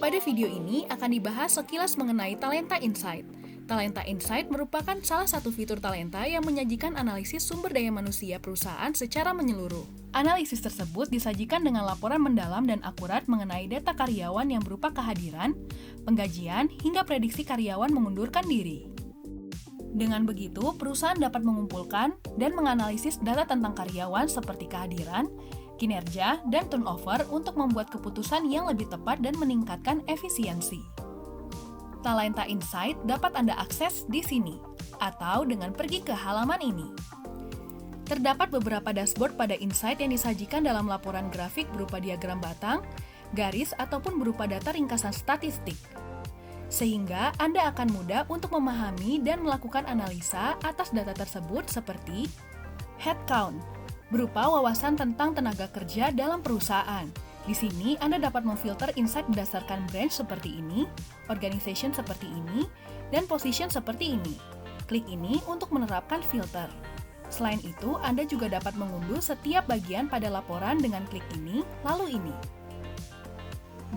Pada video ini akan dibahas sekilas mengenai Talenta Insight. Talenta Insight merupakan salah satu fitur Talenta yang menyajikan analisis sumber daya manusia perusahaan secara menyeluruh. Analisis tersebut disajikan dengan laporan mendalam dan akurat mengenai data karyawan yang berupa kehadiran, penggajian, hingga prediksi karyawan mengundurkan diri. Dengan begitu, perusahaan dapat mengumpulkan dan menganalisis data tentang karyawan seperti kehadiran, kinerja, dan turnover untuk membuat keputusan yang lebih tepat dan meningkatkan efisiensi. Talenta Insight dapat Anda akses di sini, atau dengan pergi ke halaman ini. Terdapat beberapa dashboard pada Insight yang disajikan dalam laporan grafik berupa diagram batang, garis, ataupun berupa data ringkasan statistik. Sehingga Anda akan mudah untuk memahami dan melakukan analisa atas data tersebut seperti headcount, berupa wawasan tentang tenaga kerja dalam perusahaan. Di sini, Anda dapat memfilter insight berdasarkan branch seperti ini, organization seperti ini, dan position seperti ini. Klik ini untuk menerapkan filter. Selain itu, Anda juga dapat mengunduh setiap bagian pada laporan dengan klik ini, lalu ini.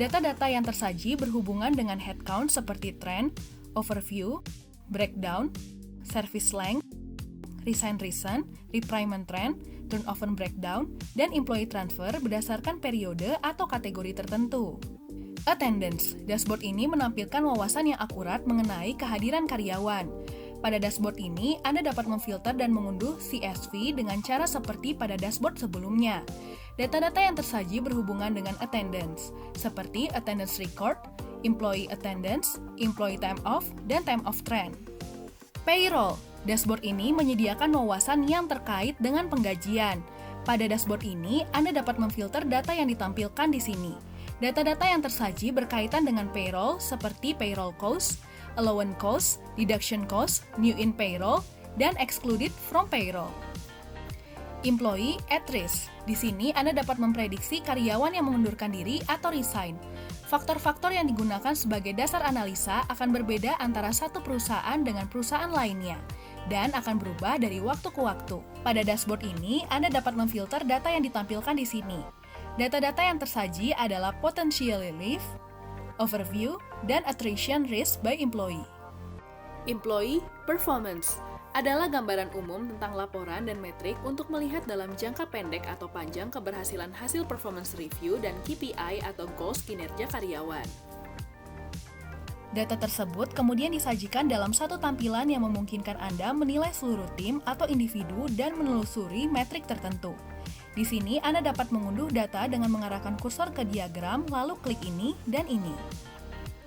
Data-data yang tersaji berhubungan dengan headcount seperti trend, overview, breakdown, service length, resign reason, retirement trend, turnover breakdown, dan employee transfer berdasarkan periode atau kategori tertentu. Attendance, dashboard ini menampilkan wawasan yang akurat mengenai kehadiran karyawan. Pada dashboard ini, Anda dapat memfilter dan mengunduh CSV dengan cara seperti pada dashboard sebelumnya. Data-data yang tersaji berhubungan dengan attendance, seperti attendance record, employee attendance, employee time off, dan time off trend. Payroll, dashboard ini menyediakan wawasan yang terkait dengan penggajian. Pada dashboard ini, Anda dapat memfilter data yang ditampilkan di sini. Data-data yang tersaji berkaitan dengan payroll seperti payroll cost, allowance cost, deduction cost, new in payroll, dan excluded from payroll. Employee at risk. Di sini Anda dapat memprediksi karyawan yang mengundurkan diri atau resign. Faktor-faktor yang digunakan sebagai dasar analisa akan berbeda antara satu perusahaan dengan perusahaan lainnya dan akan berubah dari waktu ke waktu. Pada dashboard ini, Anda dapat memfilter data yang ditampilkan di sini. Data-data yang tersaji adalah potential leave, overview, dan attrition risk by employee. Employee performance adalah gambaran umum tentang laporan dan metrik untuk melihat dalam jangka pendek atau panjang keberhasilan hasil performance review dan KPI atau goals kinerja karyawan. Data tersebut kemudian disajikan dalam satu tampilan yang memungkinkan Anda menilai seluruh tim atau individu dan menelusuri metrik tertentu. Di sini Anda dapat mengunduh data dengan mengarahkan kursor ke diagram lalu klik ini dan ini.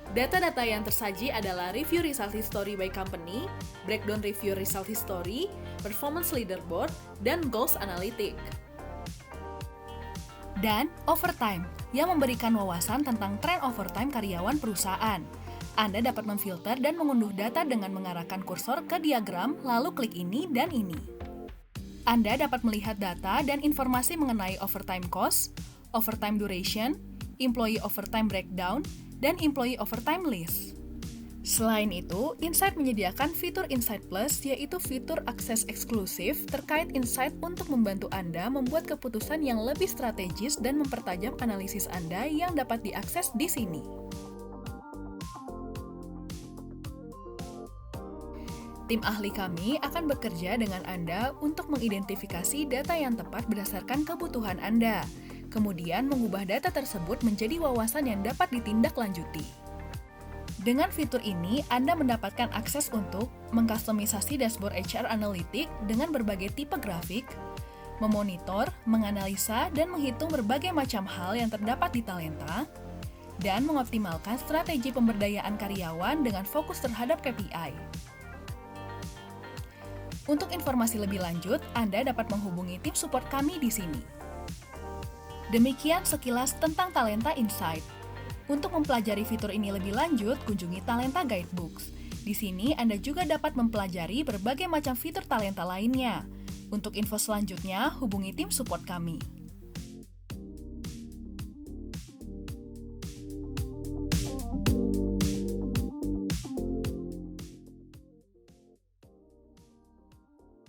Data-data yang tersaji adalah review result history by company, breakdown review result history, performance leaderboard, dan goals analytic. Dan overtime, yang memberikan wawasan tentang tren overtime karyawan perusahaan. Anda dapat memfilter dan mengunduh data dengan mengarahkan kursor ke diagram, lalu klik ini dan ini. Anda dapat melihat data dan informasi mengenai overtime cost, overtime duration, employee overtime breakdown, dan employee overtime list. Selain itu, Insight menyediakan fitur Insight Plus, yaitu fitur akses eksklusif terkait Insight untuk membantu Anda membuat keputusan yang lebih strategis dan mempertajam analisis Anda yang dapat diakses di sini. Tim ahli kami akan bekerja dengan Anda untuk mengidentifikasi data yang tepat berdasarkan kebutuhan Anda, kemudian mengubah data tersebut menjadi wawasan yang dapat ditindaklanjuti. Dengan fitur ini, Anda mendapatkan akses untuk mengkustomisasi dashboard HR Analytics dengan berbagai tipe grafik, memonitor, menganalisa, dan menghitung berbagai macam hal yang terdapat di Talenta, dan mengoptimalkan strategi pemberdayaan karyawan dengan fokus terhadap KPI. Untuk informasi lebih lanjut, Anda dapat menghubungi tim support kami di sini. Demikian sekilas tentang Talenta Insight. Untuk mempelajari fitur ini lebih lanjut, kunjungi Talenta Guidebooks. Di sini Anda juga dapat mempelajari berbagai macam fitur Talenta lainnya. Untuk info selanjutnya, hubungi tim support kami.